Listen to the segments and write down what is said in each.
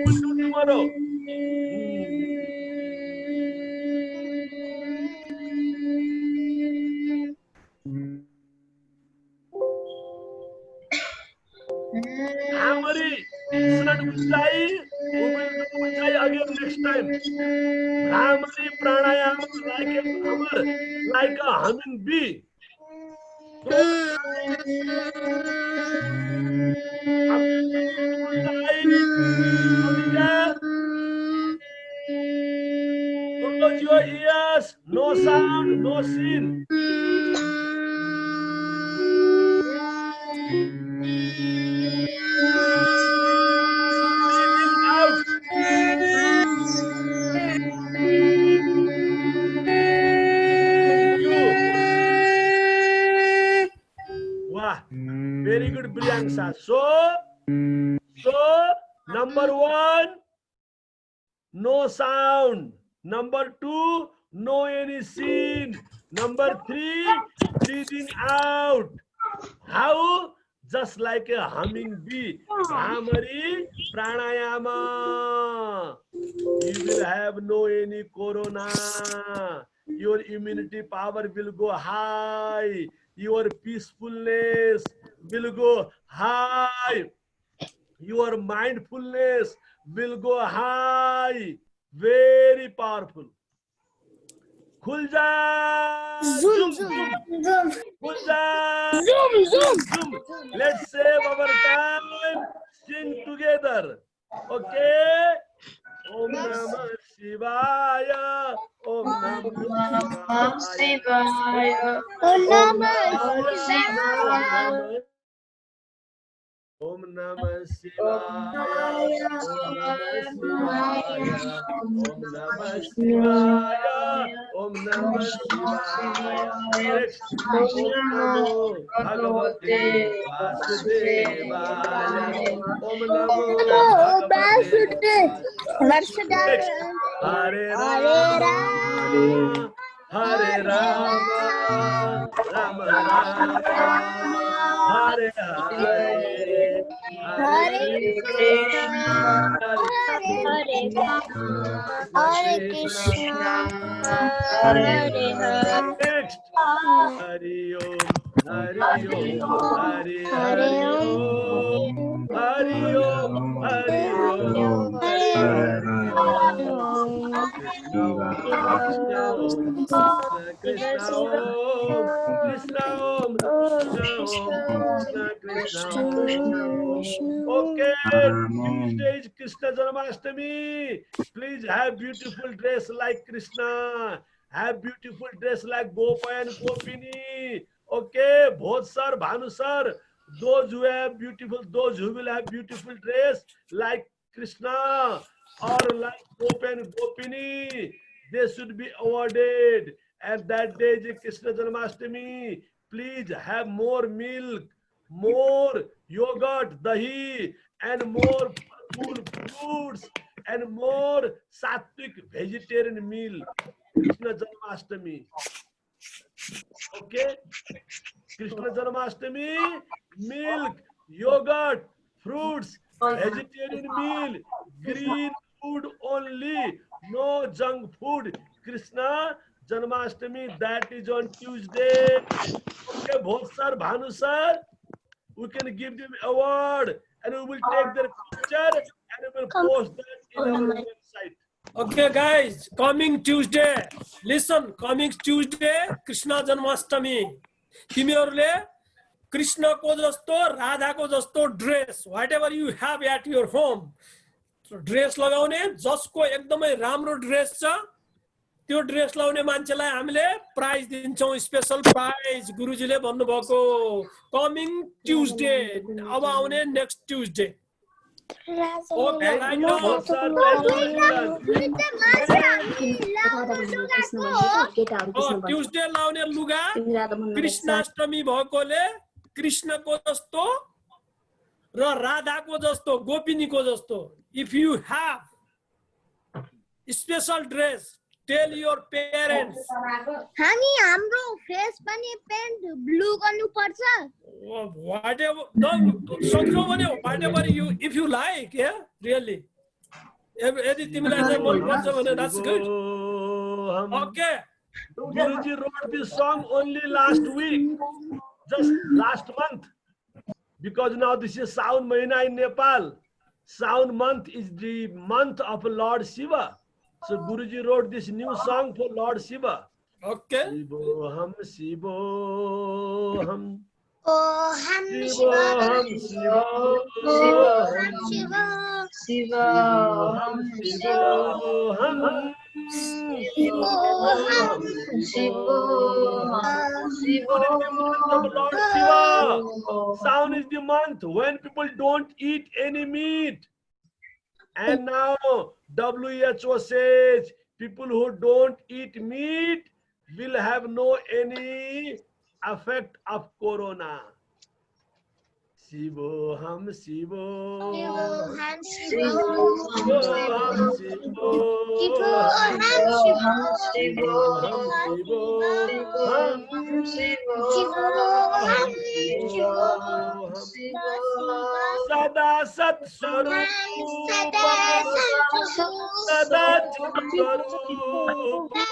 will do tomorrow? Bhramari, son Ujjayi, who will do Ujjayi again next time. Bhramari pranayama like a Bhramar, like a humming bee. So, close your ears, no sound, no scene. Breathing out. You. Wow. Very good, Briansa. So, number 1, no sound. Number 2, no any scene. Number 3, breathing out. How? Just like a humming bee. Bhramari pranayama. You will have no any corona. Your immunity power will go high. Your peacefulness will go high. Your mindfulness will go high. Very powerful. खुल जा, zoom, zoom. खुल जा, zoom. Let's save our time. Sing together. Okay. Om Namah Shivaya. Om Namah Shivaya. Om Namah Shivaya. Om Namah Shivaya. Om Namah Shivaya. Om Namah Shivaya. Om Namo Bhagavate Vasudevaya. Om Namo Bhagavate Vasudevaya. Hare Rama, Hare Rama, Rama Rama, Hare Hare, Hare Krishna, Hare Krishna, Hare Hare. Next, Hari Om, Hari Om, Hari Om, Hari Om, Hari Om, Krishna Om, Krishna Om, Krishna Krishna. Okay, Tuesday is Krishna Janmashtami. Please have beautiful dress like Krishna. Have beautiful dress like Gopa and Gopini. Okay, Bhodh sir, Bhanu sir. Those who have beautiful, those who will have beautiful dress like Krishna or like Gopa and Gopini, they should be awarded. And that day is Krishna Janmashtami. Please have more milk, more yogurt, dahi, and more full fruits, and more sattvic vegetarian meal. Krishna Janmashtami. Okay? Krishna Janmashtami, milk, yogurt, fruits, vegetarian meal, green food only, no junk food. Krishna Janmashtami, that is on Tuesday. Okay, Bhodh sir, Bhanu sir, we can give them award and we will take their picture and we will post that in our website. Okay, guys, coming Tuesday, listen, coming Tuesday, Krishna Janmashtami. तिमीहरूले कृष्णको जस्तो राधाको जस्तो dress whatever you have at your home, dress लगाउने, जसको एकदमै राम्रो dress छ त्यो ड्रेस लगाउने मान्छेलाई हामीले प्राइज दिन्छौं, स्पेशल प्राइज। गुरुजीले भन्नुभएको कमिङ ट्युजडे, अब आउने next Tuesday. Okay, right now Tuesday लाउने लुगा कृष्णाष्टमी भएकोले कृष्णको जस्तो र राधाको जस्तो, गोपिनीको जस्तो। If you have special dress, tell your parents. हामी हाम्रो फेस पनि पेन्ट ब्लू गर्नु पर्छ। व्हाटएभर, नो सक्छौ भने whatever you, if you like, या रियली यदि तिमीलाई चाहिँ मन पर्छ भने that's good. Shivoham. Okay. Guruji wrote this song only last week, just last month, because now this is Saun Mahina in Nepal. Saun month is the month of Lord Shiva. So Guruji wrote this new song for Lord Shiva. Okay. Shivoham, Shivoham. Oh, Ham Shivoham, Shiva. Shivoham. Shiva. Shivoham, Shivoham. Shivoham. What is the month of Lord Shiva? Saun is the month when people don't eat any meat. And now WHO says people who don't eat meat will have no any effect of corona. Shivoham, Shivoham. Ham Shivoham, Shivoham. Sada Sat Swarupa, Sada Chit Swarupa,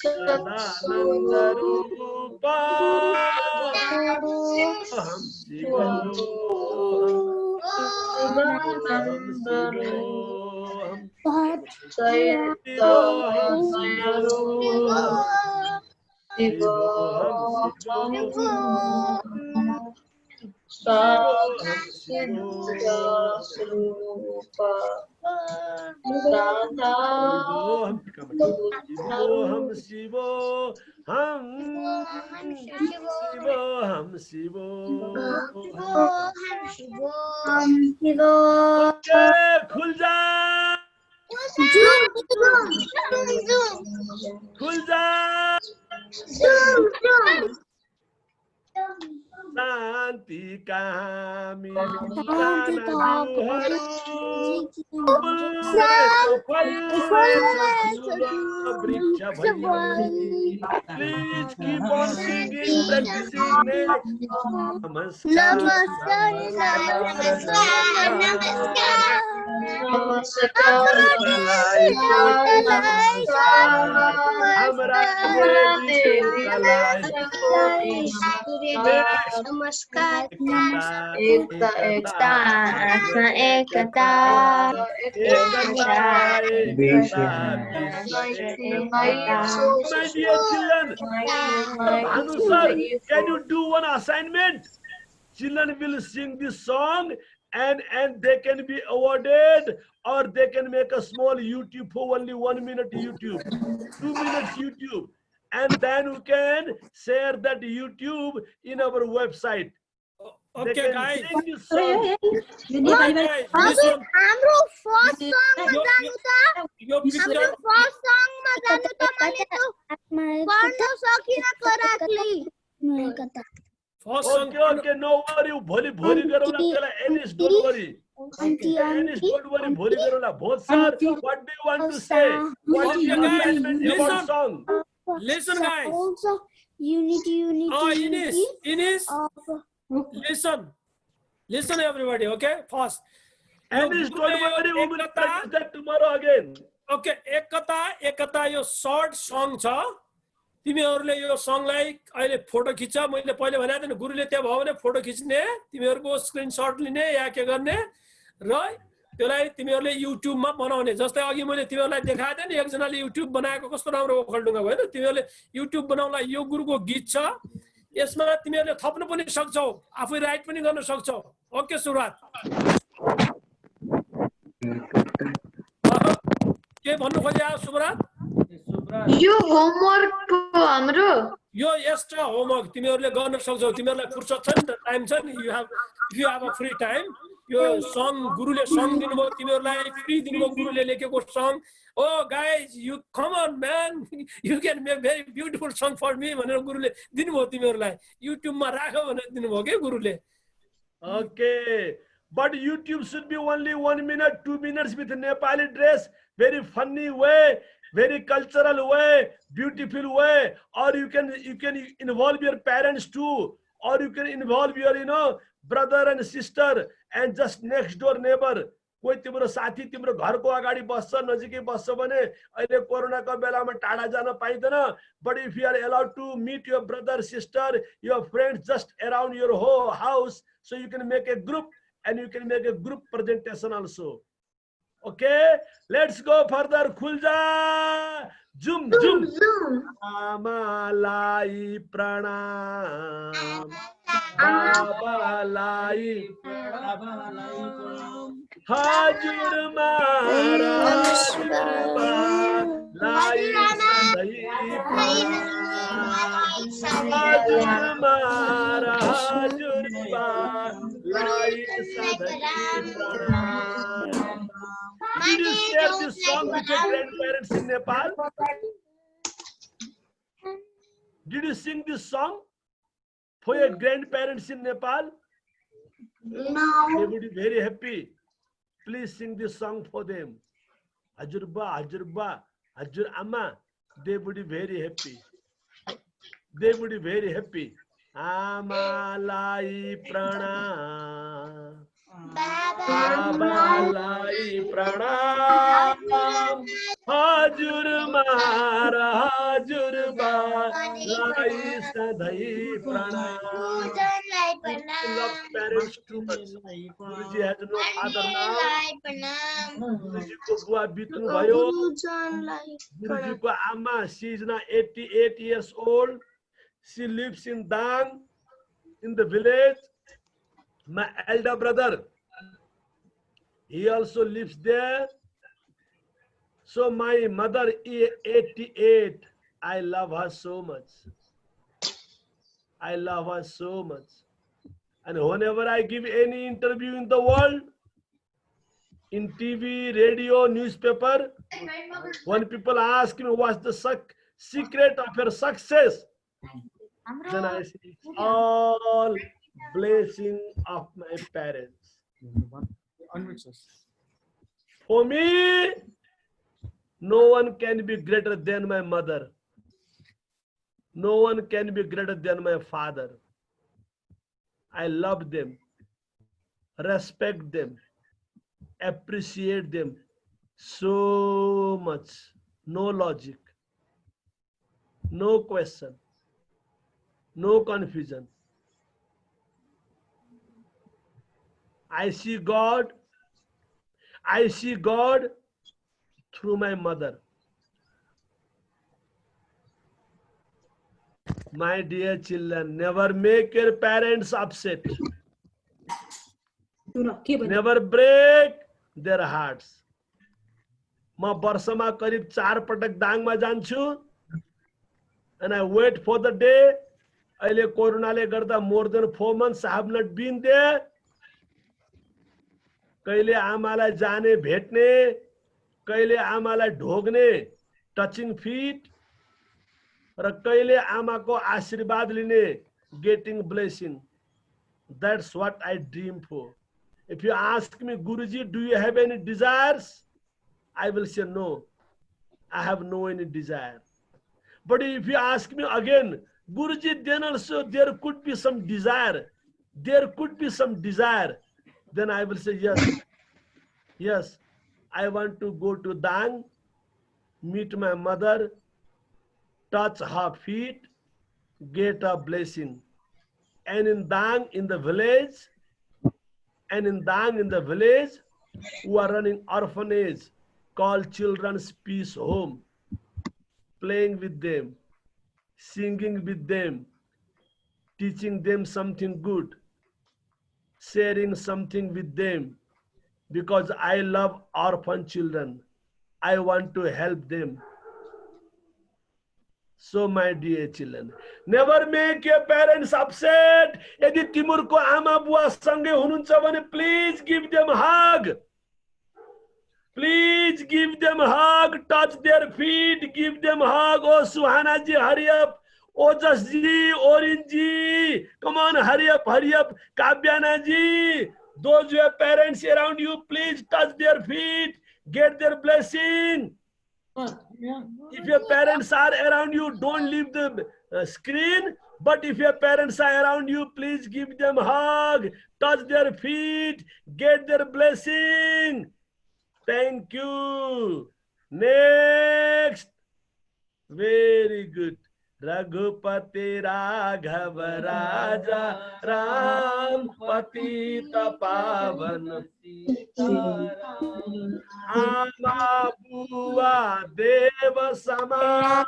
Sada Nanda Rupa. Shivoham, Shivoham. खुल जा खुल जा शान्ति कामी Please keep on singing, practicing next. Namaskar. Namaskar. My dear children, Bhanu sir, can you do one assignment? Children will sing this song and they can be awarded, or they can make a small YouTube for only 1 minute YouTube, 2 minutes YouTube, and then we can share that YouTube in our website. Okay, guys. Sing this song. Okay, guys, listen. हाम्रो first सङमा जानु त यो picture हाम्रो first सङमा जानु त मैले त पढ्न सकिन कराकली first song. Okay, no worry. भोलि गरौँला त्यसलाई. Ennis, don't worry. Ennis, don't worry. भोलि गरौँला. Both sir, what do you want to say? What is your assignment about song? Listen, guys. Also, unity. Oh, Ines. Listen, everybody. Okay, first. Ennis, don't worry. We will practice that tomorrow again. Okay, Ekta yo short song छ. तिमीहरूले यो songलाई अहिले photo खिच. मैले पहिले भने थिएँ गुरुले त्यहाँ भयो भने फोटो खिच्ने, तिमीहरूको स्क्रिनशट लिने या के गर्ने र त्यसलाई तिमीहरूले युट्युबमा बनाउने. जस्तै अघि मैले तिमीहरूलाई देखाएको थिएँ नि, एकजनाले युट्युब बनाएको कस्तो राम्रो ओखलडुङ्गा भयो नि. तिमीहरूले युट्युब बनाउला. यो गुरुको गीत छ. यसमा तिमीहरूले थप्नु पनि सक्छौ, आफै राइट पनि गर्न सक्छौ. ओके, सुरुवात. के भन्नु खोजे सुब्रात? यो होमवर्क हो हाम्रो. यो एक्स्ट्रा होमवर्क तिमीहरूले गर्न सक्छौ. तिमीहरूलाई फुर्सद छ नि त, टाइम छ नि. You have a free time. यो सङ गुरुले सङ दिनुभयो तिमीहरूलाई, फ्री दिनुभयो गुरुले लेखेको सङ. Oh guys, you come on man, you can make very beautiful song for me भनेर गुरुले दिनुभयो तिमीहरूलाई. युट्युबमा राख भनेर दिनुभयो के गुरुले. Okay, but YouTube should be only 1 minute, 2 minutes with Nepali dress, very funny way, very cultural way, beautiful way. Or you can involve your parents too, or you can involve your brother and sister and just next door neighbor. कोही तिम्रो साथी तिम्रो घरको अगाडि बस्छ, नजिकै बस्छ भने अहिले कोरोनाको बेलामा टाढा जान पाइँदैन, but if you are allowed to meet your brother, sister, your friends just around your whole house, so you can make a group and you can make a group presentation also. Okay, let's go further. Khulja, zoom, zoom. Amalai pranam. Babalai pranam. Hajur Maharaj Lai Sadai Pranam. Hajur Maharaj Lai Sadai Pranam. Did you share this song with your grandparents in Nepal? Did you sing this song for your grandparents in Nepal? No. They would be very happy. Please sing this song for them. Hajurba, Hajurba, Hajur Amma. They would be very happy. They would be very happy. Amalai Pranam. Babalai Pranam. Hajur Mara Hajur Balai Sadai Pranam. He loves parents too much. Guruji has no other now. Guruji ko bua bitnu bhayo. Guruji ko amma, she is now 88 years old. She lives in Dang, in the village. My elder brother, he also lives there. So my mother is 88. I love her so much. I love her so much. And whenever I give any interview in the world, in TV, radio, newspaper, when people ask me what's the secret of your success, then I say it's all blessing of my parents. For me, no one can be greater than my mother. No one can be greater than my father. I love them, respect them, appreciate them so much. No logic, no question, no confusion. I see God through my mother. My dear children, never make your parents upset. Never break their hearts. म वर्षमा करिब 4 पटक दाङमा जान्छु, and I wait for the day. अहिले कोरोनाले गर्दा more than 4 months I have not been there. कहिले आमालाई जाने भेट्ने, कहिले आमालाई ढोग्ने, touching feet, र कहिले आमाको आशीर्वाद लिने, getting blessing. That's what I dream for. If you ask me, Guruji, do you have any desires? I will say no. I have no any desire. But if you ask me again, Guruji, then also there could be some desire. There could be some desire. Then I will say yes. Yes, I want to go to Dang, meet my mother, touch her feet, get a blessing. And in Dang, in the village, we are running orphanage called Children's Peace Home, playing with them, singing with them, teaching them something good, sharing something with them, because I love orphan children. I want to help them. So my dear children, never make your parents upset. यदि तिम्रो आमा बुवा सँगै हुनुहुन्छ भने please give them hug. Please give them hug, touch their feet, give them hug. Oh Suhana ji, hurry up. Ojas ji, Orin ji, come on, hurry up. Kabyana ji, those who have parents around you, please touch their feet, get their blessing. If your parents are around you, don't leave the screen. But if your parents are around you, please give them a hug, touch their feet, get their blessing. Thank you. Next. Very good. Raghupati Raghav Raja Ram Patita Pavan Ama Bua Deva Sama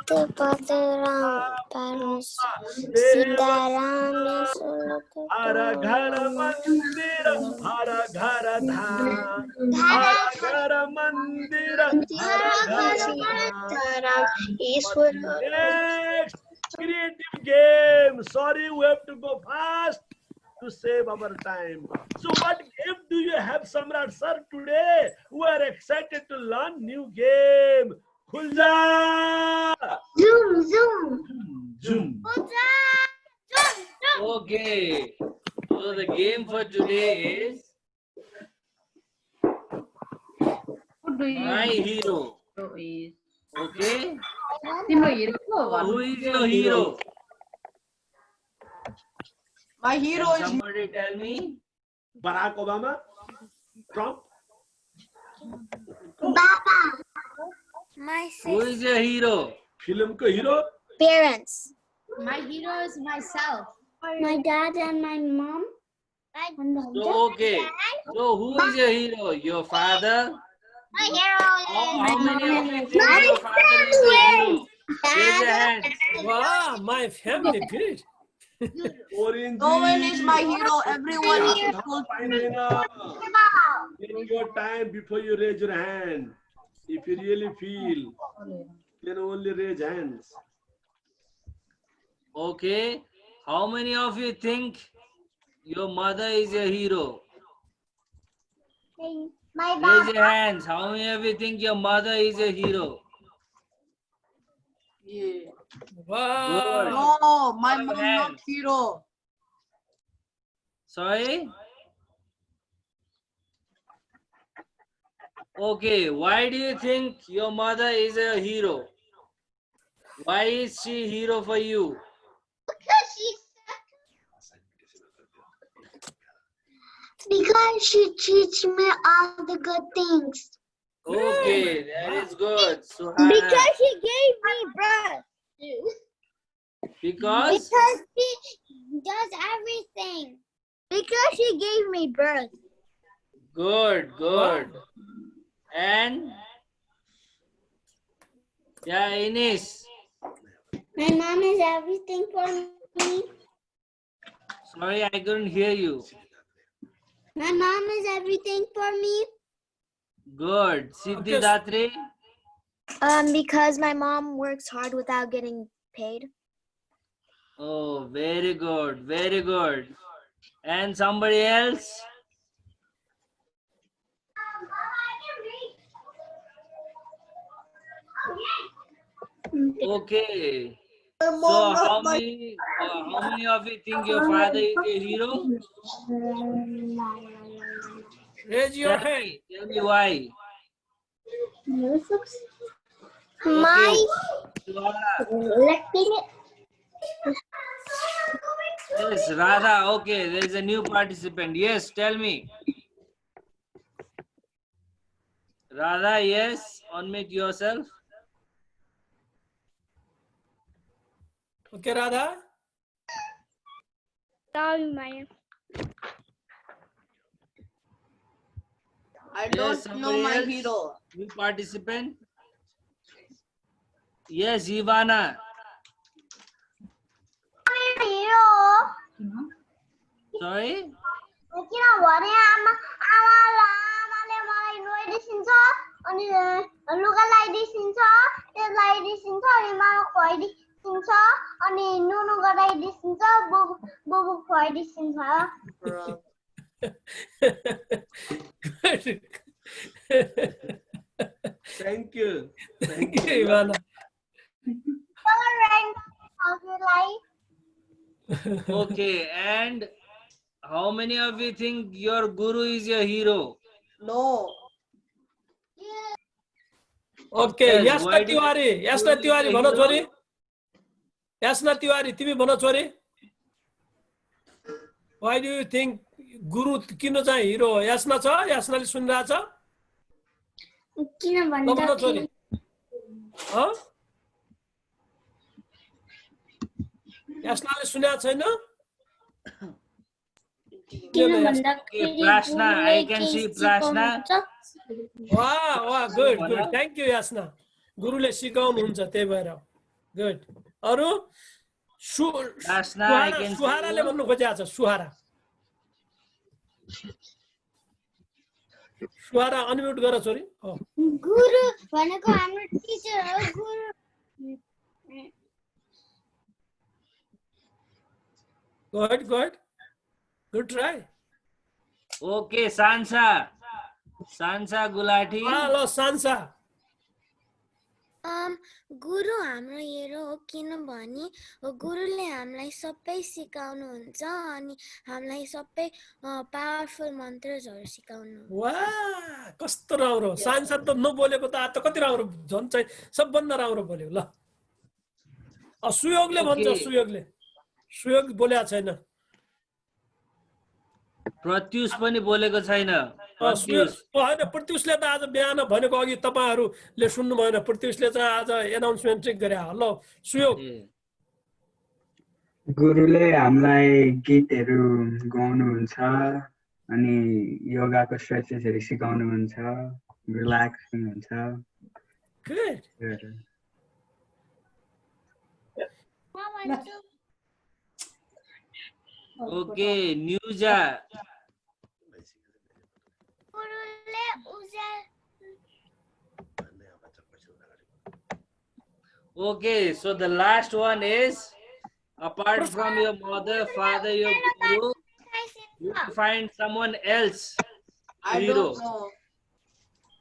Hara Ghara Mandira Hara Ghara Dham Hara Ghara Mandira Hara Ghara Dham. Next creative game. Sorry, we have to go fast to save our time. So what game do you have, Samrat sir, today? We are excited to learn new game. Khulja! Zoom, zoom. Zoom. Okay. So the game for today is My Hero. Okay. Who is your hero? My hero Can is somebody tell me? Barack Obama? Trump? Baba. My Who is your hero? Film ka hero? parents. My hero is myself. My dad and my mom. So okay. So who is your hero? Your father? My hero How many of you think your father is your hero? Raise your hand. Wow, my family, great. Orange. no one is my hero. Everyone is equal to Fine me. enough. Take your time before you raise your hand. If you really feel, then only raise hands. Okay. How many of you think your mother is your hero? My Raise your hands. How many of you think your mother is your hero? Yeah. Wow. No, my mom Hand. not hero. Sorry? Okay, why do you think your mother is a hero? Why is she hero for you? Because she teach me all the good things. Okay, that is good. Suhana. Because she gave me birth. Because? Because she does everything. Because she gave me birth. Good, good. And? Yeah, Ines. My mom is everything for me. Sorry, I couldn't hear you. My mom is everything for me. Good. Siddhi Datri? Because my mom works hard without getting paid. Oh, very good, very good. And somebody else? Okay. So how many of you think your father is a hero? Raise your hand. Tell me why. My Yes, Radha. Okay, there is a new participant. Yes, tell me. Radha, yes. Unmute yourself. Okay, Radha. I Yes, don't know my somebody hero. else? New participant. Yes, Ivana. hero. Sorry. किनभने आमाले मलाई नुहाइदिन्छ अनि लुगा लाइदिन्छ त्यो लाइदिन्छ अनि मामा खुवाइदिन्छ अनि नुनु गराइदिन्छ बुबु खुवाइदिन्छ Good. Thank you. Thank Okay, you. Ivana. Okay, and how many of you think your guru is your hero? No. Okay, Yes, Yasna why do you Tiwari. think Yasna guru is Tiwari, the भन hero? छोरी. Yasna Tiwari, तिमी भन छोरी. Why do you think Guru किन चाहिँ हिरो हो? यास्ना छ? यास्नाले सुनिरहेछ? किन लग्न छोरी ह? यास्नाले सुनेको छैन? भन्दाखेरि Prashna, I can see Prashna. वाह गुड गुड थ्यांक यू यास्ना गुरुले सिकाउनुहुन्छ त्यही भएर गुड अरु Prashna, I can see सुहाराले you. भन्नु खोजेको छ सुहारा सुहारा अनम्युट गर छोरी गुरु भनेको हाम्रो टिचर हो गुरु good try Okay, Sansa. Sansa Gulati. ल सान्सा गुरु हाम्रो हिरो हो किनभने गुरुले हामीलाई सबै सिकाउनुहुन्छ अनि हामीलाई सबै पावरफुल मन्त्रहरू सिकाउनु वाह कस्तो राम्रो सान्सा त नबोलेको त आज त कति राम्रो झन् चाहिँ सबभन्दा राम्रो बोल्यो ल सुयोगले भन्छ सुयोग बोलेको छैन प्रत्युष पनि बोलेको छैन प्रत्युष होइन प्रत्युषले त आज बिहान भनेको अघि तपाईहरुले सुन्नु भएन प्रत्युषले चाहिँ आज एनाउन्समेन्ट चाहिँ गरे ल सुयोग गुरुले हामीलाई गीतहरू गाउनुहुन्छ अनि योगाको स्ट्रेचेसहरू सिकाउनुहुन्छ रिल्याक्सिङ हुन्छ गुड Okay, Newja. गुरुले उजाल Okay, so the last one is apart from your mother, father, your guru, you find someone else. I Hero. don't know.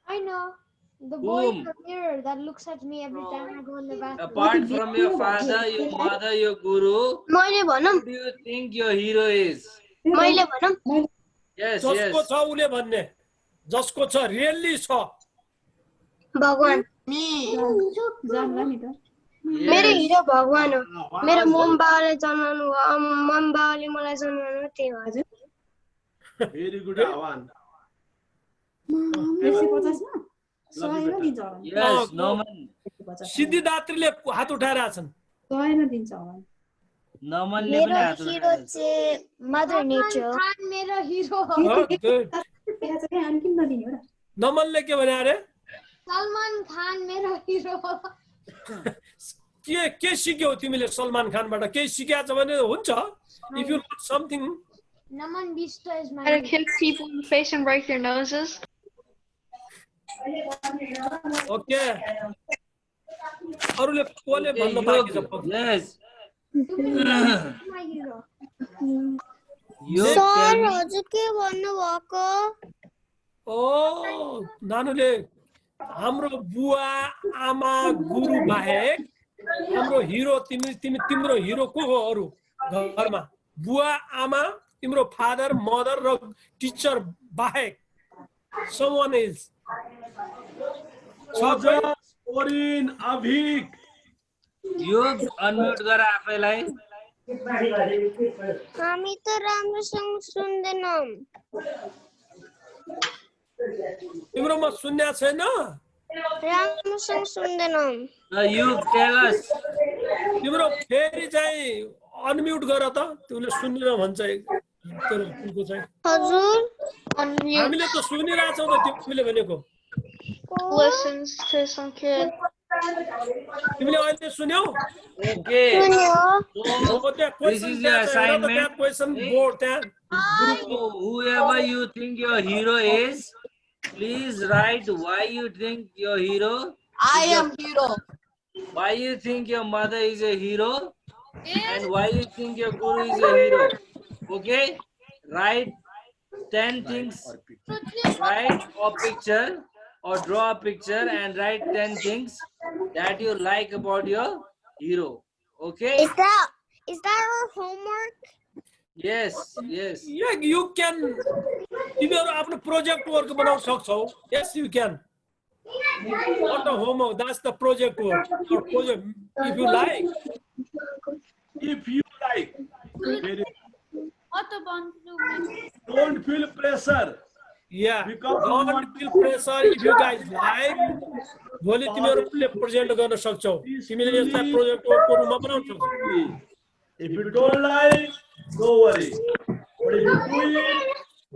I know. The boy in Whom? the mirror that looks at me every time I go in the bathroom. Apart from your father, your mother, your guru, मैले भनौं who do you think your hero is? मैले भनौं Yes, जसको yes. छ उले भन्ने जसको छ रियली छ भगवान मेरो Yes. हिरो भगवान हो मेरो मम बाबाले जन्माउनु भयो मम बाबाले मलाई जन्माउनु त्यही हो हजुर Very good, Avan. Yes, Norman. सिद्धिदात्रीले हात उठाइरहेका छन् Norman मेरो पनि हात हिरो उठाएको छ। चाहिँ मदर नेचर हो Khan, mera hero. गुड नमनले के भने अरे Salman Khan, mera hero. के सिक्यौ तिमीले सलमान खानबाट केही सिकेको छ भने हुन्छ if you learn something Naman Bista is my How to hero. kick people in the face and break their noses. Okay अरूले कोले Okay, भन्न बाँकी छ Yog. Yes. My hero. Yog, sir tell me. हजुर के भन्नु भएको ओ नानुले हाम्रो बुवा आमा गुरु बाहेक हाम्रो हिरो तिम्रो हिरो को हो अरु घरमा बुवा आमा तिम्रो फादर मदर र टिचर बाहेक someone else Ojas, Orin, Avik. Yog, unmute गर आफैलाई। हामी त राम्रोसँग सुन्दैनौं तिम्रोमा सुन्या छैन राम्रोसँग सुन्दैनौं You tell us. तिम्रो फेरि चाहिँ अनम्युट गर त तिमीले सुन्दिन भन्छ तेरो तिम्रो चाहिँ हजुर हामीले त सुनिरहेछौँ त तिमीले भनेको Listens to some kid. तिमीले अहिले सुन्यौ Okay. सुन्यो अब त्यहाँ This is your assignment. Question board त्यहाँ So whoever you think your hero is, please write why you think your hero, I am hero. why you think your mother is a hero, and why you think your guru is a hero. Okay? Write 10 things. Write a picture or draw a picture and write 10 things that you like about your hero. Okay? Is that our homework? Yes, yes. Yeah, you can. तिमीहरू आफ्नो project work बनाउन सक्छौ. Yes, you can. Not the homework. That's the project work. Or project, if you like. If you like. Very Don't feel pressure. Yeah, Because don't feel pressure if you guys like. भोलि तिमीहरूले present गर्न सक्छौ, तिमीले यसलाई प्रोजेक्टको रूपमा बनाउन सक्छौ. If you don't like, don't worry. But if you do it,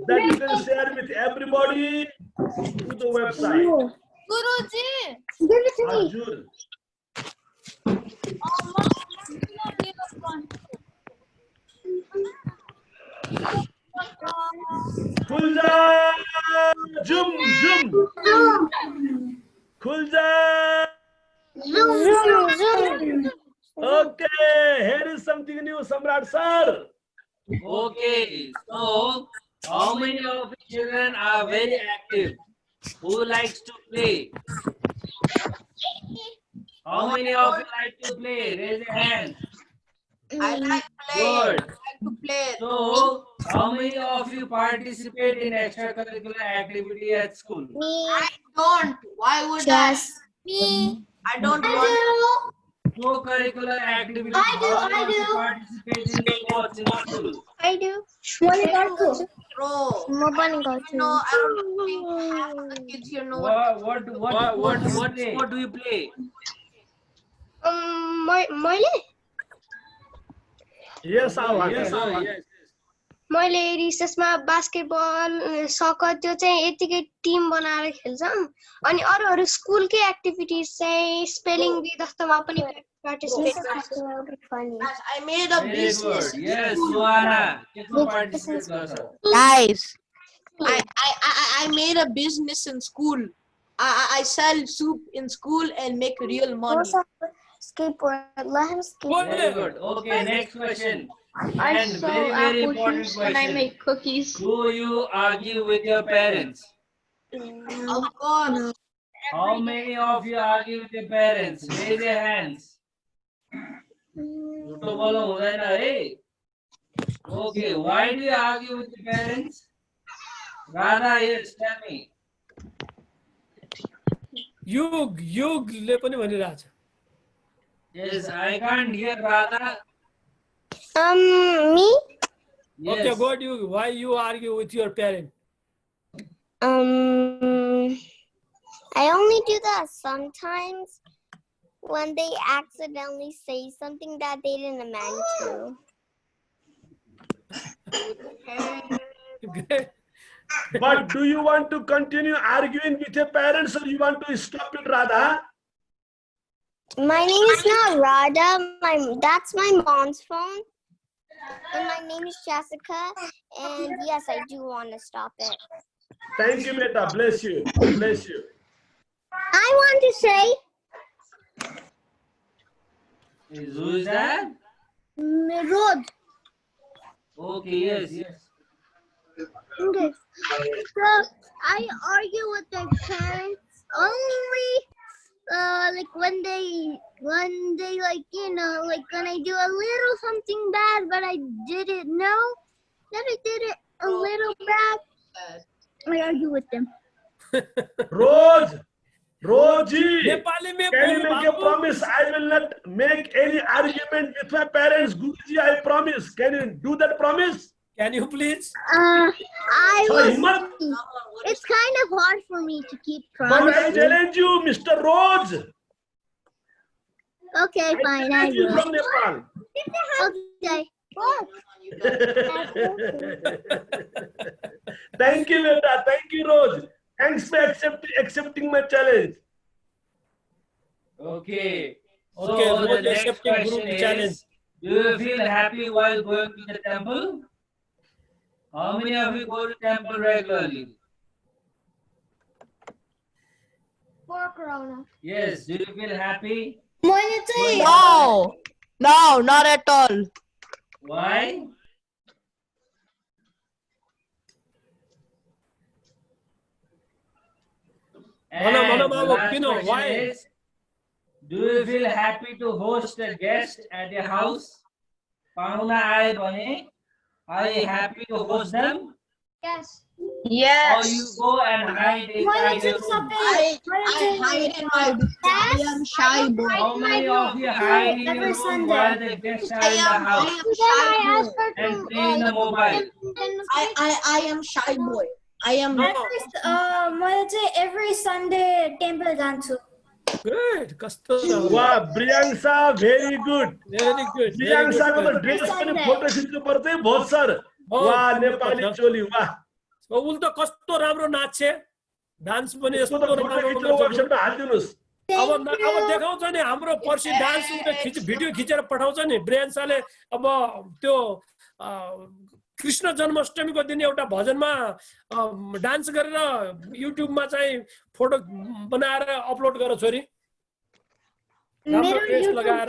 then you can share with everybody to the website. Guruji, give it to me. Arjun. Khulja, zoom, zoom. Khulja. Zoom. Okay, here is something new, Samrat sir. Okay, so how many of the children are very active? Who likes to play? How many of you like to play? Raise your hand. I like playing. Good. I like to play. So, how many of you participate in extracurricular activity at school? I don't. Why would Me. I don't want. Co-curricular activity. I do, How many I of you do. participate in sports in school? I do. Bro. More bunny go No, I don't think half of the kids here know what. What sport do you play? Yes, Awa. Yes, yes. मैले रिसेसमा basketball sucker त्यो चाहिँ यतिकै Tim बनाएर खेल्छौँ अनि अरूहरू स्कुलकै activities चाहिँ spelling B जस्तोमा पनि पार्टिसिपेट गर्छौँ. I made a Very business. good. Yes, Suhana. Kisko participate garcha? Guys, I made a business in school. I sell soup in school and make real money. Skateboard. Let him skateboard. Very good. Okay, next question. I And sell very apple important juice and I question. make cookies. Do you argue with your parents? Of course. How many of you argue with your parents? Raise your hands. झुटो बोल्नु हुँदैन है. Okay, why do you argue with your parents? Radha, yes, tell me. युगले पनि भनिरहेछ. Yes, I can't hear Radha. Me? Yes. Okay, go you. Why you argue with your parent? I only do that sometimes when they accidentally say something that they didn't mean to. Great. But do you want to continue arguing with your parents or you want to stop it, Radha? My name is not Radha. That's my mom's phone. And my name is Jessica. And yes, I do want to stop it. Thank you, Beta. Bless you. Bless you. I want to say, Who is that? Rod. Okay, yes, yes. Okay. So I argue with my parents only like when they like like when I do a little something bad but I didn't know that I did it a little bad. I argue with them. Roji, Nepali में can you make a promise? I will not make any argument with my parents. Guruji, I promise. Can you do that promise? Can you please? It's kind of hard for me to keep But promise. I challenge you, Mr. Rose. Okay, fine. I challenge you will. from Nepal. Okay. Thank you, Beta. Thank you, Rose. Thanks for accepting my challenge. Okay. Okay, So Rose the next accepting question group is, challenge. do you feel happy while going to the temple? How many of you go to temple regularly? For Corona. Yes. Do you feel happy? No, no, not at all. Why? And Mano, the Mano, last Pino, question why? is, do you feel happy to host a guest at your house? Pauna aaye bhane, are you happy to host them? Yes. Or you go and hide inside your room? I hide in my room. I am shy boy. How many of you hide in your room while the guests are in the house and play in the mobile? I am shy boy. I am. every Sunday temple जान्छु. Good. कस्तो वाह Priyansha very good Very good. प्रियांशाको त dress पनि photo खिच्नु पर्छ है बहुत sir वाह नेपाली चोली वाह उल त कस्तो राम्रो नाच्छ डान्स पनि यस्तो फोटो राम्रो खिच्नु वाट्सएपमा हालिदिनुस् अब देखाउँछ नि हाम्रो पर्सि डान्स भिडियो खिचेर पठाउँछ नि ब्रियांशाले अब त्यो कृष्ण जन्माष्टमीको दिन एउटा भजनमा डान्स गरेर युट्युबमा चाहिँ फोटो बनाएर अपलोड गर छोरी राम्रो ड्रेस लगाएर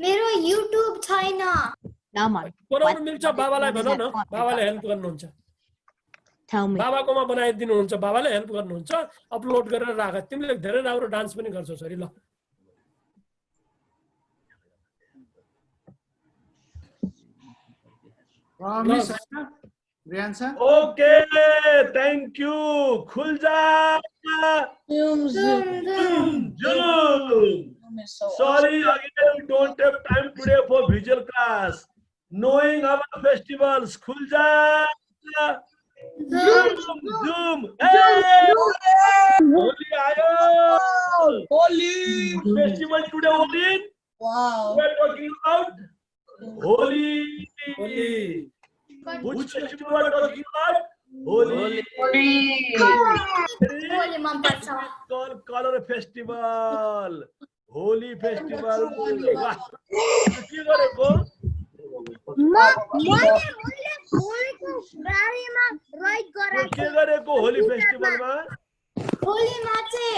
मेरो युट्युब छैन बनाउनु मिल्छ बाबालाई भन न बाबाले हेल्प गर्नुहुन्छ बाबाकोमा बनाइदिनुहुन्छ बाबाले हेल्प गर्नुहुन्छ अपलोड गरेर राख तिमीले धेरै राम्रो डान्स पनि गर्छौ छोरी ल ओके थ्याङ्क यू खुल्जा Sorry, again, we don't have time today for visual class. Knowing our festivals, Khulja, Zoom, hey, Holi ayo, Holy festival today, Holi. Wow. We are talking about Holi. Which festival we are talking about? Holi. Called Color Festival. Holy Festival. वाह के गरेको के गरेको होली फेस्टिभलमा होलीमा चाहिँ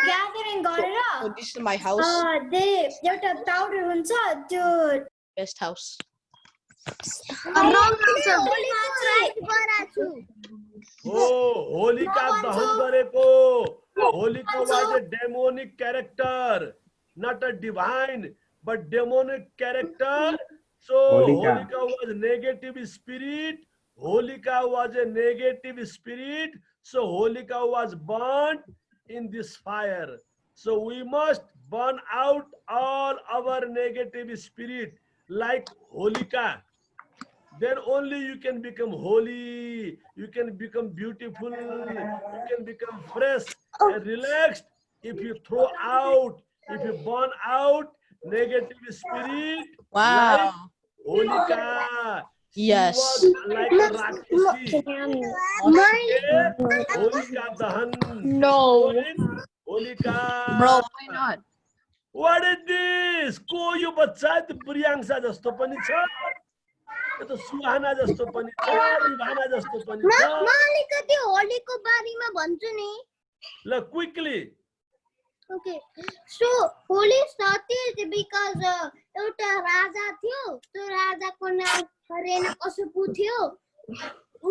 gathering गरेर This is my house. एउटा powder हुन्छ त्यो Best house. होलिका दहन गरेको Holika was a demonic character, not a divine but demonic character. So Holika was negative spirit. Holika was a negative spirit. So Holika was burned in this fire. So we must burn out all our negative spirit like Holika. Then only you can become holy, you can become beautiful, you can become fresh and relaxed. If you throw out, if you burn out negative spirit, Wow. like Holika. Yes. She was like a Rakshasi. Holika Dahan. No. Holika. Bro, why not? What is this? Ko yo bachcha त प्रियांशा जस्तो पनि छ यो त सुहाना जस्तो पनि छ रिभाना जस्तो पनि छ म अलिकति होलीको बारेमा भन्छु नि ल quickly Okay, so Holi started because एउटा राजा थियो त्यो राजाको नाम हिरण्यकशिपु थियो उ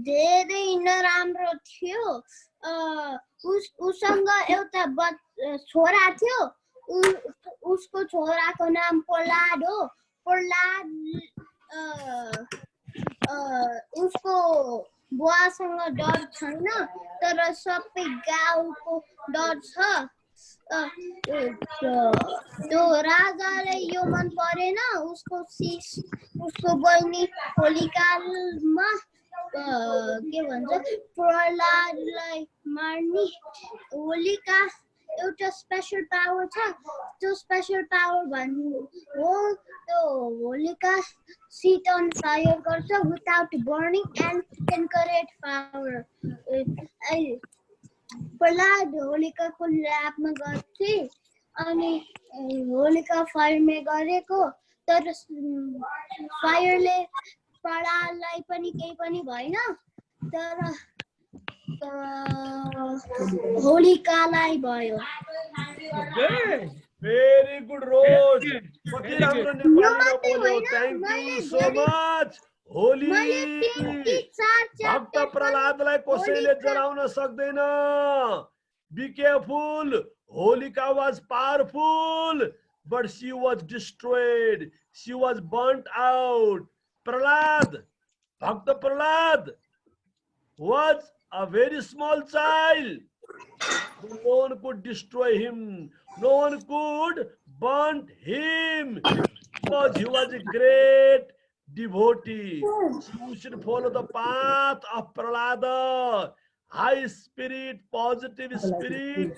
धेरै नराम्रो थियो उसँग एउटा छोरा थियो उसको छोराको नाम प्रहलाद हो प्रहलाद उसको बुवासँग डर छैन तर सबै गाउँको डर छ त्यो राजाले यो मन परेन उसको बहिनी होलिकामा के भन्छ प्रहलादलाई मार्ने होलिका एउटा स्पेशल पावर छ त्यो स्पेशल पावर भन्नु हो त्यो होलिका set on fire गर्छ without burning and can create fire Prahlad होलिकाको ल्याबमा गथे अनि होलिका फायरमे गरेको तर फायरले प्रहलादलाई पनि केही पनि भएन तर होलिकालाई भयो Very good, Rose. कति राम्रो नेपालीमा बोल्यो thank you so much Holi भक्त प्रहलादलाई कसैले जलाउन सक्दैन be careful Holika was powerful but she was destroyed. She was burnt out. Prahlad, Bhakta Prahlad was a very small child. No one could destroy him. No one could burn him because he was a great devotee. So you should follow the path of Prahlada. High spirit, positive spirit,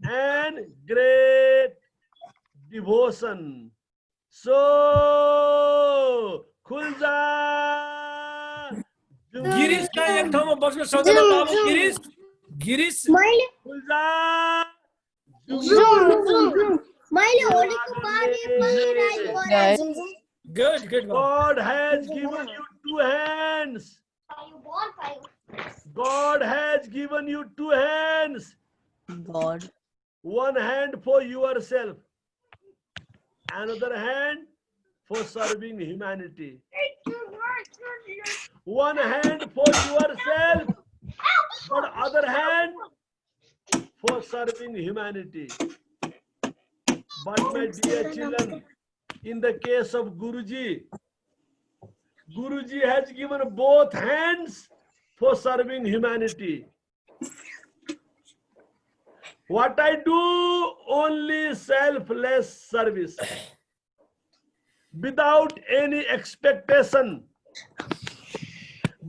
and great devotion. So, Khulja. Girish का एक ठाउँमा बस्न सक्दैन बाबु Girish Girish Khulja. मैले होलीको बारेमा Guys. Good God has given you two hands. God has given you two hands. God. One hand for yourself, another hand for serving humanity. One hand for yourself, but other hand for serving humanity. But my dear children, in the case of Guruji, Guruji has given both hands for serving humanity. What I do, only selfless service, without any expectation,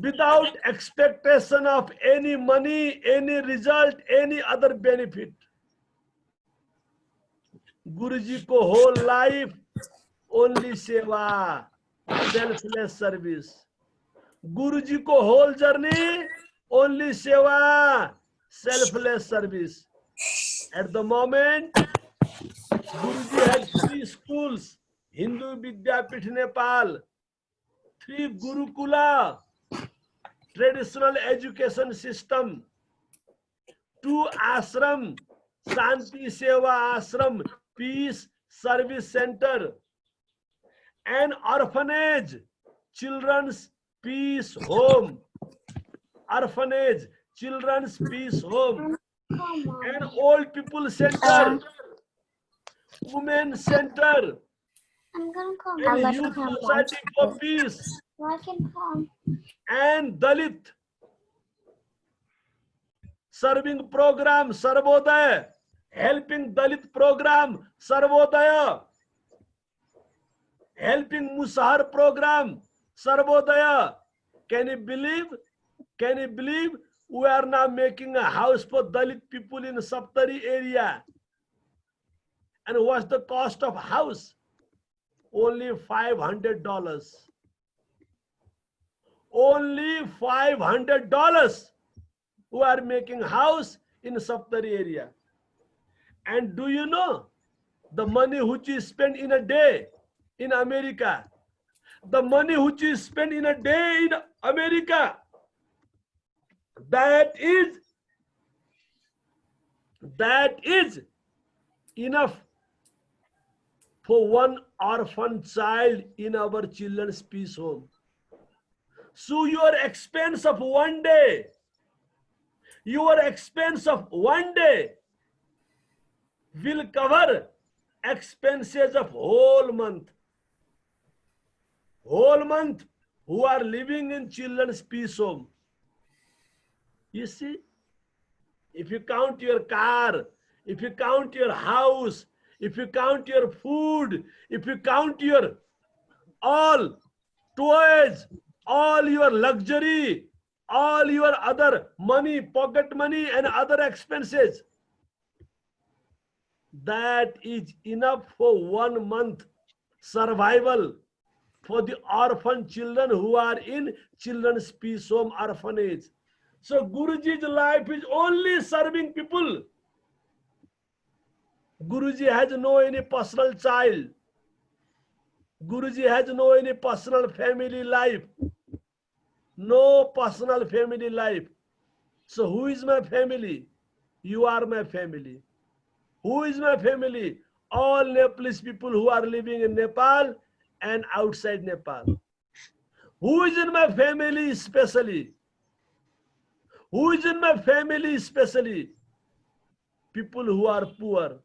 without expectation of any money, any result, any other benefit. Guruji ko whole life only seva, selfless service. Guruji ko whole journey only seva, selfless service. At the moment, Guruji had 3 schools, Hindu Vidyapith Nepal, 3 Gurukula, traditional education system, 2 ashram, Shanti Seva Ashram, Peace Service Center, an orphanage, Children's Peace Home, orphanage, Children's Peace Home, an old people center, women center, and youth society for peace, and Dalit serving program Sarvodaya, helping Dalit program Sarvodaya, helping Musahar program Sarvodaya. Can you believe? Can you believe we are now making a house for Dalit people in Saptari area? And what's the cost of house? Only $500. Only $500. We are making house in Saptari area. And do you know the money which is spent in a day in America? The money which is spent in a day in America, that is enough for one orphan child in our children's peace home. So your expense of one day will cover expenses of whole month. Whole month who are living in children's peace home. You see, if you count your car, if you count your house, if you count your food, if you count your all toys, all your luxury, all your other money, pocket money and other expenses, that is enough for 1 month survival for the orphan children who are in children's peace home orphanage. So Guruji's life is only serving people. Guruji has no any personal child. Guruji has no any personal family life. No personal family life. So who is my family? You are my family. Who is my family? All Nepalese people who are living in Nepal and outside Nepal. Who is in my family especially? Who is in my family especially? People who are poor.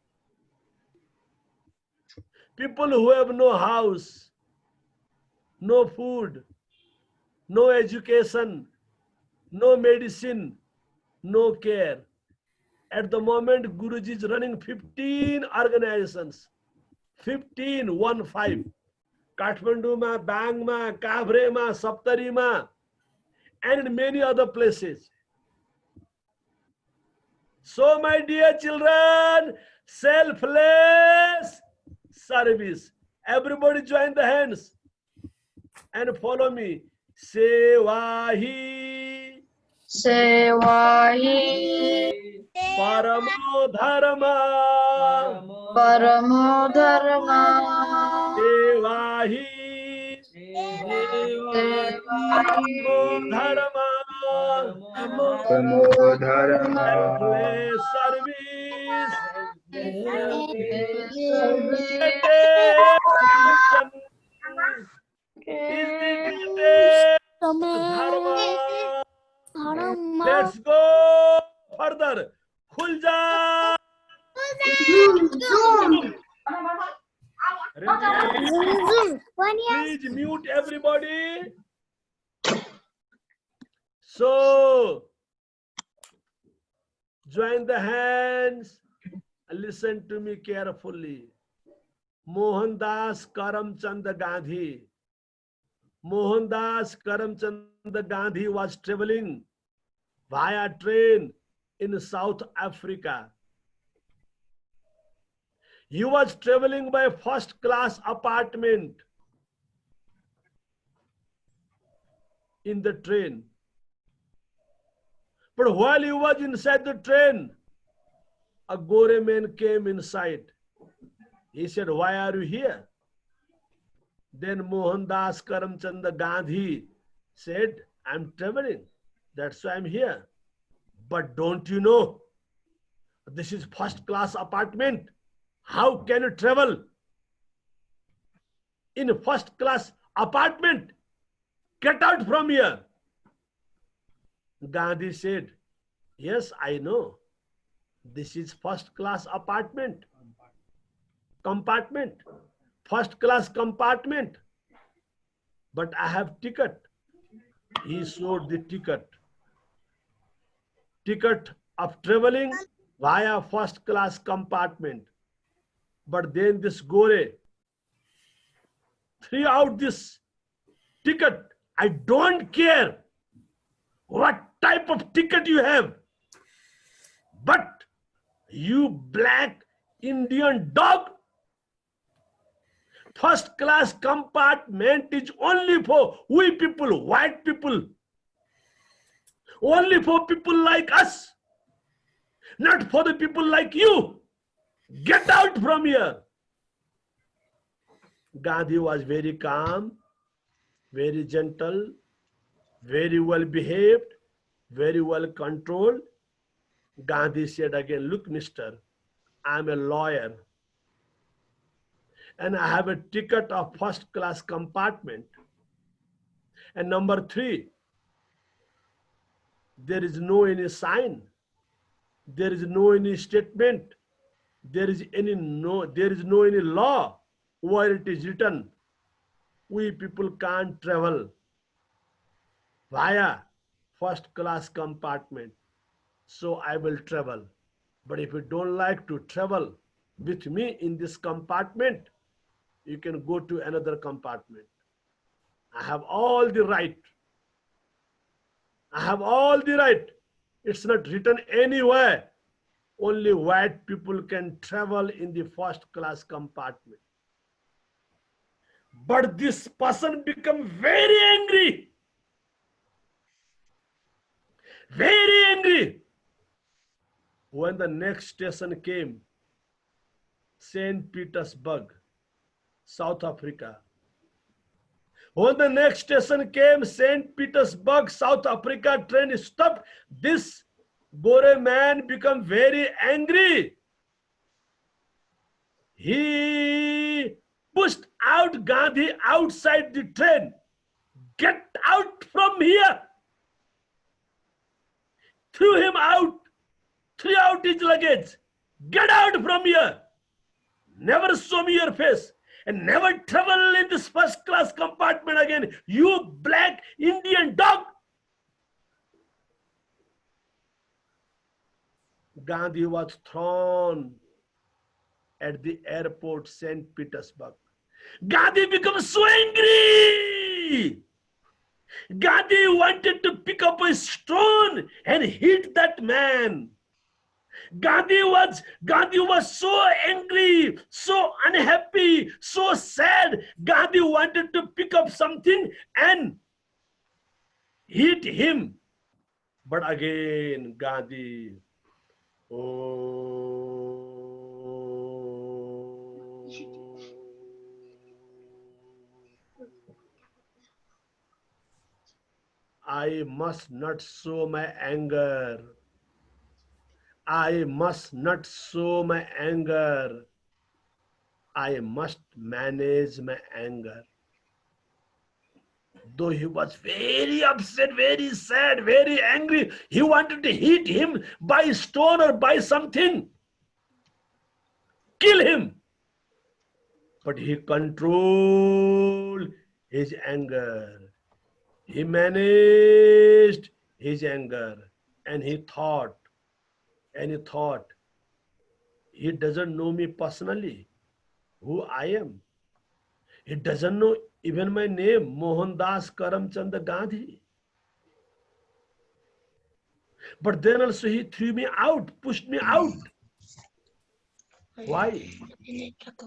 People who have no house, no food, no education, no medicine, no care. At the moment, Guruji is running 15 organizations. 15, 1-5. Kathmandu, Bang, Kavre, Saptari, and in many other places. So, my dear children, selfless service. Everybody join the hands and follow me. Sevahi. Sevahi Paramo dharma. Paramo Dharma Sevahi. Paramo dharma. Paramo Dharma. Selfless service. Is the greatest dharma. Let's go further. Khulja. Please mute everybody. So, join the hands and listen to me carefully. Mohandas Karamchand Gandhi. Mohandas Karamchand Gandhi was traveling via train in South Africa. He was traveling by first class apartment in the train. But while he was inside the train, a Gore man came inside. He said, "Why are you here?" Then Mohandas Karamchand Gandhi said, "I'm traveling. That's why I'm here. But don't you know, this is first class apartment. How can you travel in a first class apartment? Get out from here." Gandhi said, "Yes, I know. This is first class apartment. Compartment. First class compartment. But I have ticket." He showed the ticket. Ticket of traveling via first class compartment. But then this Gore threw out this ticket. "I don't care what type of ticket you have, but you black Indian dog, first class compartment is only for we people, white people. Only for people like us, not for the people like you. Get out from here." Gandhi was very calm, very gentle, very well behaved, very well controlled. Gandhi said again, "Look, mister, I'm a lawyer and I have a ticket of first class compartment. And number 3, there is no any sign, there is no any statement, there is no any law where it is written we people can't travel via first class compartment. So I will travel. But if you don't like to travel with me in this compartment, you can go to another compartment. I have all the right. I have all the right. It's not written anywhere. Only white people can travel in the first class compartment." But this person became very angry. Very angry. When the next station came, St. Petersburg, South Africa. When the next station came, St. Petersburg, South Africa, train stopped. This Gore man became very angry. He pushed out Gandhi outside the train. "Get out from here." Threw him out. Threw out his luggage. "Get out from here. Never show me your face. and never travel in this first class compartment again, you black Indian dog. Gandhi was thrown at the airport, St. Petersburg. Gandhi becomes so angry. Gandhi wanted to pick up a stone and hit that man. Gandhi was so angry, so unhappy, so sad. Gandhi wanted to pick up something and hit him. But again, Gandhi, I must not show my anger. I must not show my anger. I must manage my anger. Though he was very upset, very sad, very angry, he wanted to hit him by stone or by something, kill him. But he controlled his anger. He managed his anger, and he thought, he doesn't know me personally, who I am. He doesn't know even my name, Mohandas Karamchand Gandhi. But then also he threw me out, pushed me out. Why?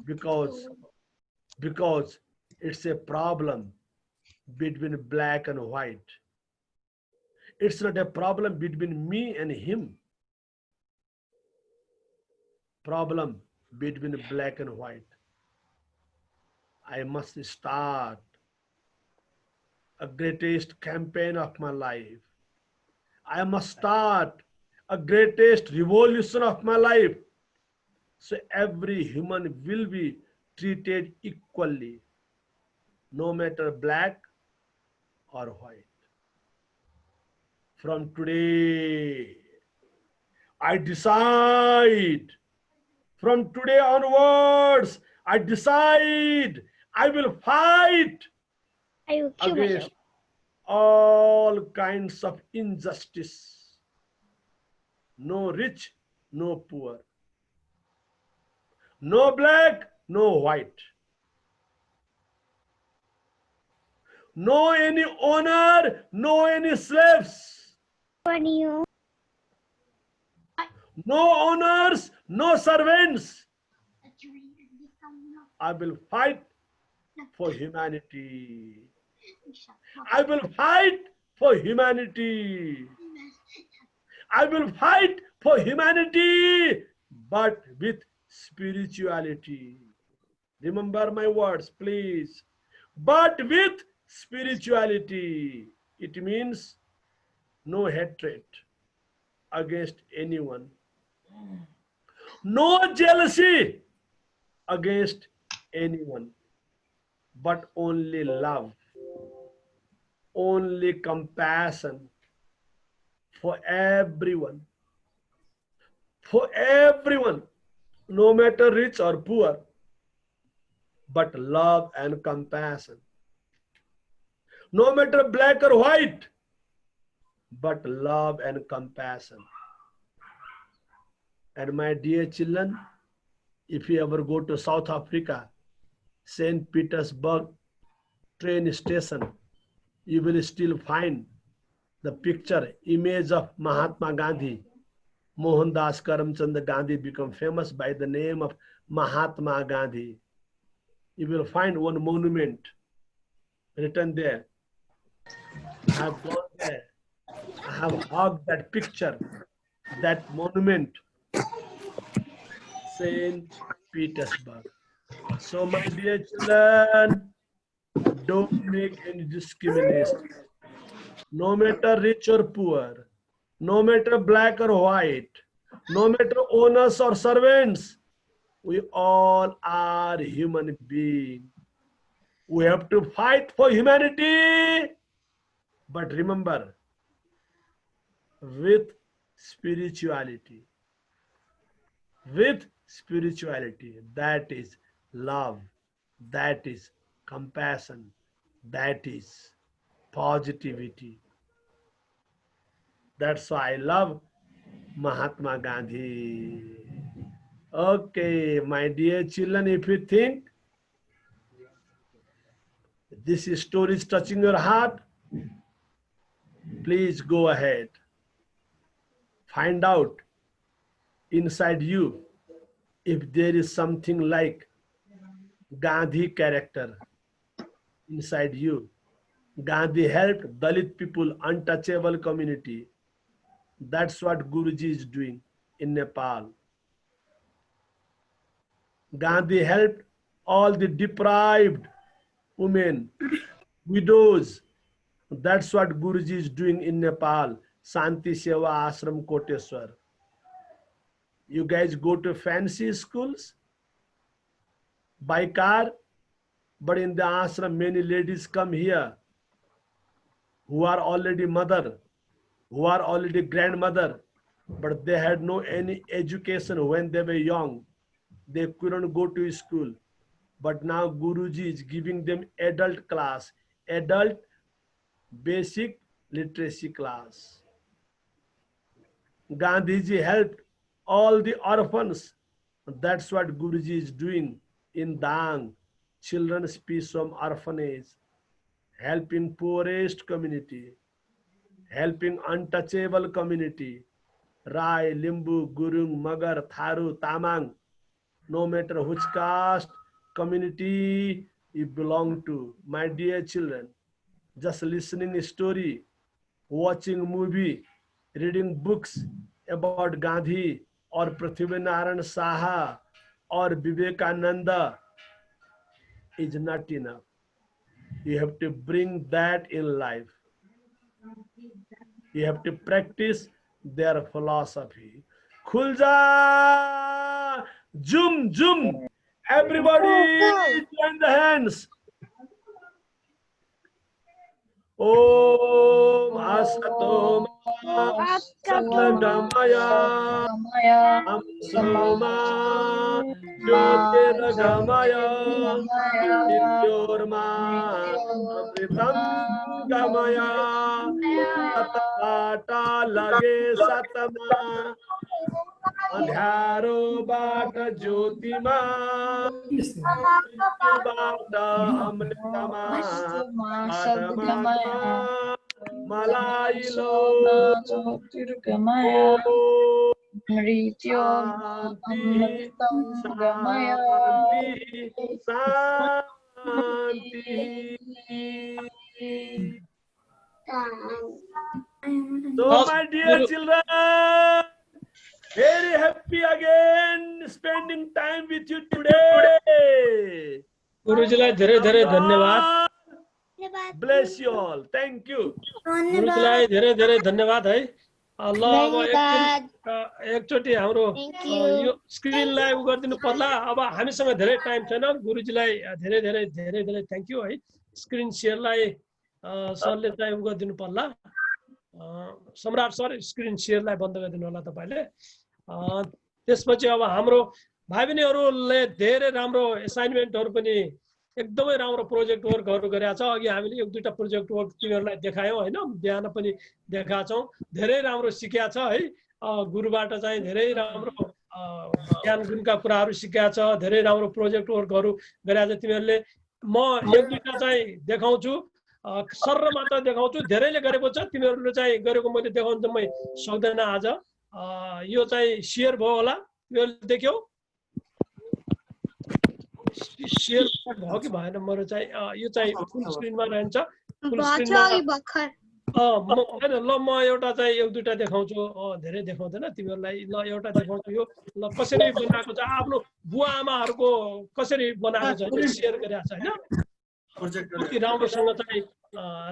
Because it's a problem between black and white. It's not a problem between me and him. Problem between black and white. I must start a greatest campaign of my life. I must start a greatest revolution of my life. So every human will be treated equally, no matter black or white. From today, I decide. From today onwards, I decide I will fight against all kinds of injustice. No rich, no poor. No black, no white. No any owner, no any slaves. No owners, no servants. I will fight for humanity. I will fight for humanity. I will fight for humanity, but with spirituality. Remember my words, please. But with spirituality. It means no hatred against anyone. No jealousy against anyone, but only love, only compassion for everyone, no matter rich or poor, but love and compassion. No matter black or white, but love and compassion. And my dear children, if you ever go to South Africa, St. Petersburg train station, you will still find the picture, image of Mahatma Gandhi. Mohandas Karamchand Gandhi became famous by the name of Mahatma Gandhi. You will find one monument written there. I have gone there. I have hugged that picture, that monument, St. Petersburg. So my dear children, don't make any discrimination. No matter rich or poor, no matter black or white, no matter owners or servants, we all are human beings. We have to fight for humanity. But remember, with spirituality, that is love, that is compassion, that is positivity. That's why I love Mahatma Gandhi. Okay, my dear children, if you think this story is touching your heart, please go ahead. Find out inside you if there is something like Gandhi character inside you. Gandhi helped Dalit people, untouchable community. That's what Guruji is doing in Nepal. Gandhi helped all the deprived women, widows. That's what Guruji is doing in Nepal. Shanti Seva Ashram Koteshwar. You guys go to fancy schools by car, but in the ashram many ladies come here who are already mother, who are already grandmother, but they had no any education when they were young. They couldn't go to school. But now Guruji is giving them adult class, adult basic literacy class. Gandhiji helped all the orphans. That's what Guruji is doing in Dang, Children's Peace Home Orphanage, helping poorest community, helping untouchable community, Rai, Limbu, Gurung, Magar, Tharu, Tamang, no matter which caste, community you belong to. My dear children, just listening a story, watching a movie, reading books about Gandhi or Prithviraj Saha or Vivekananda is not enough. You have to bring that in life. You have to practice their philosophy. Khulja! Jum, jum! Everybody join the hands. Om Asato Satgamaya Amsoma Jyotirgamaya Nityorma Amritam Gamaya Satapata Lage Satama Adhyaro Bata Jyotima Bata Amritama Paramata Malailo Jyotirgamaya Mrityo Amritam Gamaya Santi. So my dear children, very happy again spending time with you today. गुरुजीलाई धेरै धेरै धन्यवाद. Bless you all. Thank you. गुरुजीलाई धेरै धेरै धन्यवाद है. ल अब एकचोटि हाम्रो यो स्क्रिनलाई उ गरिदिनु पर्ला. अब हामीसँग धेरै टाइम छैन. गुरुजीलाई धेरै धेरै धेरै धेरै थ्यांक यू है. स्क्रिन शेयरलाई सरले चाहिँ उ गरिदिनु पर्ला. सम्राट सर स्क्रिन शेयरलाई बन्द गरिदिनु होला तपाईले. त्यसपछि अब हाम्रो भाइ बहिनीहरुले धेरै राम्रो असाइनमेन्टहरु पनि एकदमै राम्रो प्रोजेक्ट वर्कहरु गरेका छ. अघि हामीले एक दुईटा प्रोजेक्ट वर्क तिनीहरुलाई देखायौं हैन, बिहान पनि देखाछौं. धेरै राम्रो सिकेका छ है. गुरुबाट चाहिँ धेरै राम्रो ज्ञान गुणका कुराहरु सिकेका छ. धेरै राम्रो प्रोजेक्ट वर्कहरु गरेका छ तिमीहरुले. म एक दुईटा चाहिँ देखाउँछु, सर्र मात्र देखाउँछु. धेरैले गरेको छ, तिमीहरुले चाहिँ गरेको मैले देखाउन चाहिँ सक्दैन आज. यो चाहिँ शेयर भयो होला, तिमीहरुले देख्यौ? शेयर भयो कि भएन? मेरो चाहिँ यो चाहिँ फुल स्क्रिनमा रहन्छ. फुल स्क्रिनमा हैन. ल म एउटा चाहिँ एक दुईटा देखाउँछु. धेरै देखाउँदैन तिमीहरुलाई. ल एउटा देखाउँछु. यो ल कसरी बनाएको छ, आफ्नो बुवा आमाहरुको कसरी बनाएको छ शेयर गरेको छ हैन. कति राम्रोसँग चाहिँ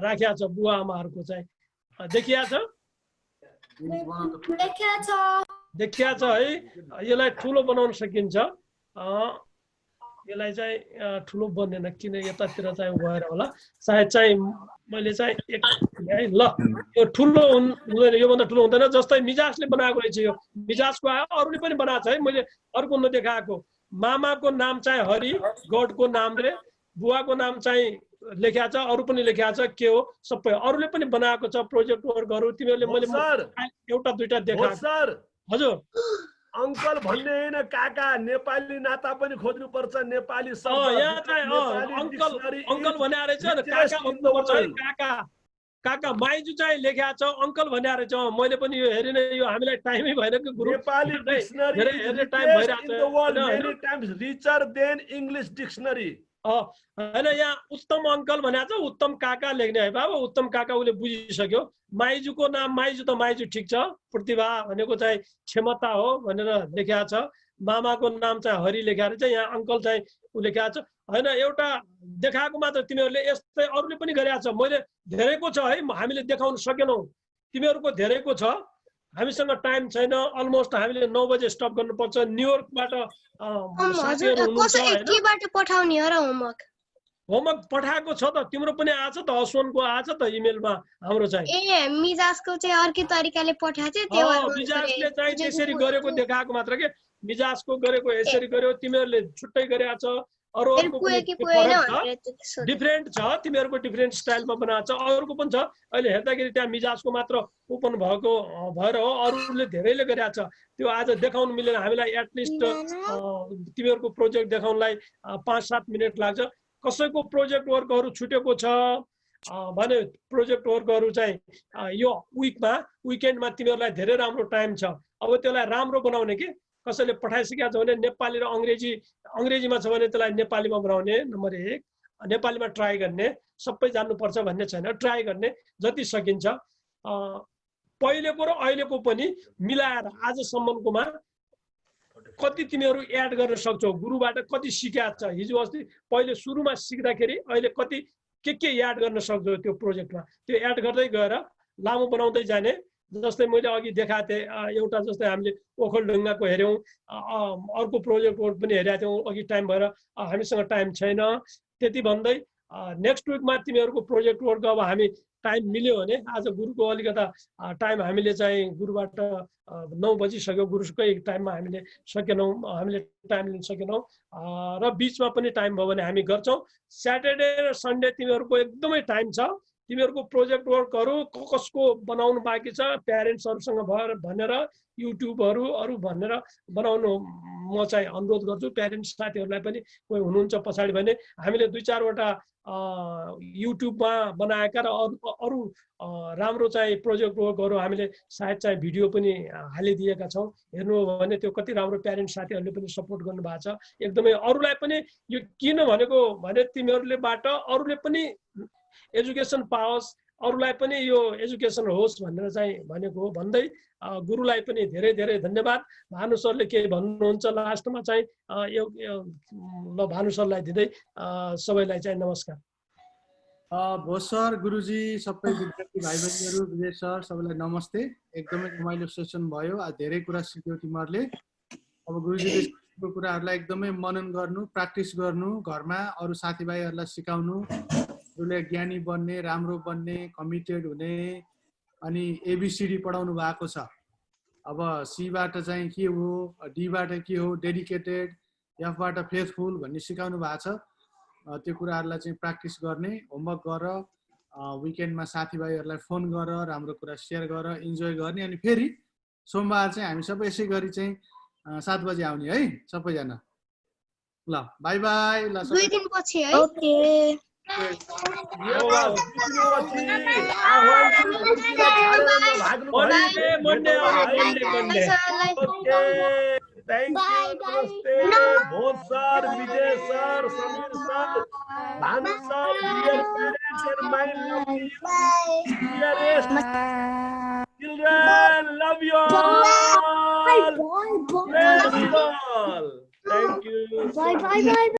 राखेको छ बुवा आमाहरुको चाहिँ. देखिया छ? देखिया छ है. यसलाई ठुलो बनाउन सकिन्छ. यसलाई चाहिँ ठुलो बन्दैन, किन यतातिर चाहिँ गएर होला सायद चाहिँ मैले चाहिँ एक है. ल यो ठुलो हुँदैन, यो भन्दा ठुलो हुँदैन. जस्तै मिजाजले बनाएको रहेछ. यो मिजाजको आयो, अरूले पनि बनाएको छ है. मैले अर्को नदेखाएको मामाको नाम चाहिँ हरि गडको नाम रे बुवाको नाम चाहिँ लेख्या छ अरु पनि लेख्या छ के हो सबै अरुले पनि बनाएको छ प्रोजेक्ट वर्कहरु तिमीहरुले मैले एउटा दुईटा देखाएको सर हजुर अंकल भन्ने हैन काका नेपाली नाता पनि खोज्नु पर्छ नेपाली यहाँ चाहिँ अंकल भने रहेछ काका भन्नु पर्छ काका काका माइजु चाहिँ लेख्या छ अंकल भने रहेछ मैले पनि यो हेरिन यो हामीलाई टाइमै भएन कि ग्रुप नेपाली डिक्सनरी हेर्ने टाइम भइराछ many times richer than English dictionary हैन यहाँ उत्तम अंकल भने छ उत्तम काका लेख्ने है बाबा उत्तम काका उले बुझिसक्यो माइजुको नाम माइजु त माइजु ठीक छ प्रतिभा भनेको चाहिँ क्षमता हो भनेर लेख्या छ मामाको नाम चाहिँ हरि लेख्या रहेछ यहाँ अंकल चाहिँ उ लेख्या छ हैन एउटा देखाएको मात्र तिमीहरुले यस्तै अरुले पनि गरेका छ मैले धेरैको छ है हामीले देखाउन सकेनौ तिमीहरुको धेरैको छ हामीसँग टाइम छैन अलमोस्ट हामीले 9 बजे स्टप गर्नुपर्छ न्यूयोर्कबाट साथीहरु हुनुहुन्छ हैन केबाट पठाउने हो र होमवर्क पठाएको छ त तिम्रो पनि आछ त असोनको आछ त इमेलमा हाम्रो चाहिँ ए मिजाजको चाहिँ अर्कै तरिकाले पठाएको थियो त्यो मिजाजले चाहिँ त्यसरी गरेको देखाएको मात्र के मिजाजको गरेको यसरी गर्यो तिमीहरुले छुट्टै गरेका छ अरुको डिफरेन्ट छ तिमीहरुको डिफरेन्ट स्टाइलमा बनाएको छ अरुको पनि छ अहिले हेर्दाखेरि त्यहाँ मिजाजको मात्र ओपन भएको भएर हो अरुले धेरैले गरेका छ त्यो आज देखाउन मिलेन हामीलाई एटलिस्ट तिमीहरुको प्रोजेक्ट देखाउनलाई 5-7 मिनेट लाग्छ कसैको प्रोजेक्ट वर्कहरु छुटेको छ भने प्रोजेक्ट वर्कहरु चाहिँ यो विकेन्डमा तिमीहरुलाई धेरै राम्रो टाइम छ अब त्यसलाई राम्रो बनाउने के कसैले पठाइसकेका छ भने नेपाली र अंग्रेजीमा छ भने त्यसलाई नेपालीमा बनाउने नम्बर 1 नेपालीमा ट्राई गर्ने सबै जान्नु पर्छ भन्ने छैन ट्राई गर्ने जति सकिन्छ पहिलेको र अहिलेको पनि मिलाएर आजसम्मकोमा कति तिमीहरु एड गर्न सक्छौ गुरुबाट कति सिकेका छ हिजो अस्ति पहिले सुरुमा सिक्दाखेरि अहिले कति के एड गर्न सक्छौ त्यो प्रोजेक्टमा त्यो एड गर्दै गएर लामो बनाउँदै जाने जस्तै मैले अघि देखाएको थिएँ एउटा जस्तै हामीले ओखलढुङ्गाको हेर्यौं अर्को प्रोजेक्ट वर्क पनि हेरेका थियौं अघि टाइम भएर हामीसँग टाइम छैन त्यति भन्दै नेक्स्ट विकमा तिमीहरुको प्रोजेक्ट वर्क अब हामी टाइम मिल्यो भने आज गुरुको अलिकता टाइम हामीले चाहिँ गुरुबाट 9 बजिसक्यो गुरुकै टाइममा हामीले सकेनौं हामीले टाइम लिन सकेनौं र बीचमा पनि टाइम भयो भने हामी गर्छौं स्याटरडे र सन्डे तिमीहरुको एकदमै टाइम छ तिमीहरुको प्रोजेक्ट वर्कहरु कसको बनाउनु बाँकी छ प्यारेन्ट्सहरुसँग भएर भनेर युट्युबहरु अरु भनेर बनाउनु म चाहिँ अनुरोध गर्छु प्यारेन्ट्स साथीहरुलाई पनि कोही हुनुहुन्छ पछाडी भने हामीले 2-4 वटा युट्युबमा बनाएका र अरु राम्रो चाहिँ प्रोजेक्ट वर्कहरु हामीले सायद चाहिँ भिडियो पनि हालिदिएका छौं हेर्नु हो भने त्यो कति राम्रो प्यारेन्ट्स साथीहरुले पनि सपोर्ट गर्नु भएको छ एकदमै अरुलाई पनि यो किन भनेको भने तिमीहरुले बाट अरुले पनि एजुकेसन पाओस् अरुलाई पनि यो एजुकेसन होस् भनेर चाहिँ भनेको हो भन्दै गुरुलाई पनि धेरै धेरै धन्यवाद भानु सरले के भन्नुहुन्छ लास्टमा चाहिँ ल भानु सरलाई दिदै सबैलाई चाहिँ नमस्कार भोज सर गुरुजी सबै विद्यार्थी भाइ बहिनीहरु विजय सर सबैलाई नमस्ते एकदमै रमाइलो सेसन भयो धेरै कुरा सिक्यौ तिमीहरुले अब गुरुजीले सिकेको कुराहरुलाई एकदमै मनन गर्नु प्र्याक्टिस गर्नु घरमा अरु साथीभाइहरुलाई सिकाउनु ज्ञानी बन्ने राम्रो बन्ने कमिटेड हुने अनि एबीसीडी पढाउनु भएको छ अब सी बाट चाहिँ के हो डी बाट के हो डेडिकेटेड एफ बाट फेथफुल भन्ने सिकाउनु भएको छ त्यो कुराहरुलाई चाहिँ प्र्याक्टिस गर्ने होमवर्क गर विकेन्डमा साथीभाइहरुलाई फोन गर राम्रो कुरा शेयर गर इन्जोय गर्ने अनि फेरि सोमबार चाहिँ हामी सबै यसै गरी चाहिँ 7 बजे आउने है सबैजना ल बाइ बाइ ल 2 दिन पछि है okay Thank you, Namaste. Both sir, Vijay sir, Samir sir, Bhanu sir, dear parents and my lovely dearest children, love you all. Bless you all. Thank you. Bye.